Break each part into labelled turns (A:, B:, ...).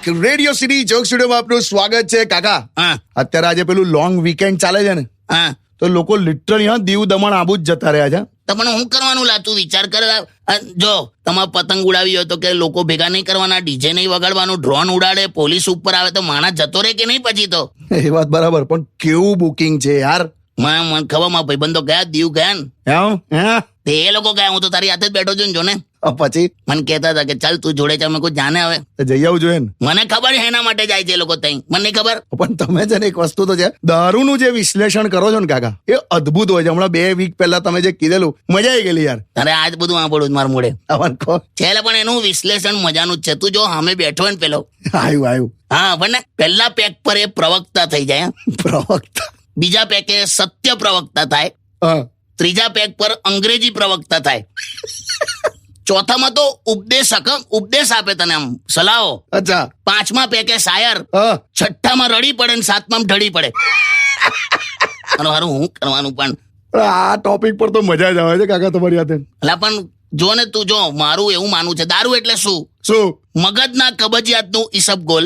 A: Radio city joke સ્ટુડિયોમાં આપનું સ્વાગત છે કાકા. અત્યારે આજે પેલું લોંગ વીકેન્ડ ચાલે છે ને, તો લોકો લિટરલી દીવ દમણ આબુ જ જતા રહ્યા છે.
B: તો પણ હું કરવાનું લાતું વિચાર કર. જો તમારે પતંગ ઉડાવી હોય તો કે લોકો ભેગા નહીં કરવાના, ડીજે નહીં વગાડવાનું, ડ્રોન ઉડાડે, પોલીસ ઉપર આવે તો માણસ જતો રહે કે નહીં પછી તો.
A: એ વાત બરાબર, પણ કેવું બુકિંગ છે યાર.
B: મને ખબર, મારા ભાઈબંધો ગયા દીવ ગયા ને, તે એ લોકો ગયા, હું તો તારી હાથે જ બેઠો છું ને. જો ને
A: પછી
B: મને કહેતા હતા કે ચાલ તું જોડે ચાલ. મેં કોઈ જાને હવે
A: જઈ આવું જોઈએ ને.
B: મને ખબર છે એના માટે જાય છે એ લોકો તઈ, મને નહીં ખબર.
A: પણ તમે છે ને એક વસ્તુ તો છે, દારૂનું જે વિશ્લેષણ કરો છો ને કાકા, એ અદ્ભુત હોય છે. હમણાં 2 વીક પહેલા તમે જે કીધેલું, મજા આવી ગયેલી યાર.
B: તારે આજ બધું સાંભળવું મારા મોડે
A: છે,
B: પણ એનું વિશ્લેષણ મજાનું જ છે. તું જો સામે બેઠો હોય ને પેલો
A: આવ્યું.
B: હા, પણ ને પહેલા પેક પર એ પ્રવક્તા થઈ જાય,
A: પ્રવક્તા.
B: બીજા પેકે સત્ય પ્રવક્તા થાય, ત્રીજા પેક પર અંગ્રેજી પ્રવક્તા થાય, ચોથામાં તો ઉપદેશ આપે તને, આમ સલાહો.
A: અચ્છા.
B: 5મા પેકે શાયર, 6ઠ્ઠામાં રડી પડે ને 7મામાં ઢળી પડે. હારું હું કરવાનું પણ
A: આ ટોપિક પર તો મજા જ આવે છે કાકા તમારી હાથે.
B: એટલે પણ જો ને તું જો, મારું એવું માનવું છે, દારૂ એટલે શું? મગજના કબજિયાતનું ઈસબગોલ.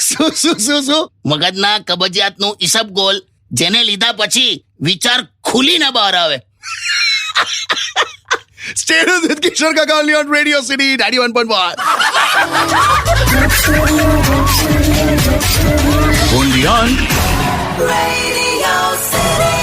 B: શું? મગજના કબજિયાતનું ઈસબગોલ, જેને લીધા પછી વિચાર ખુલીને બહાર આવે.
A: Stay with Kishore Kaka only on Radio City 91.1.
C: Only on
D: Radio City.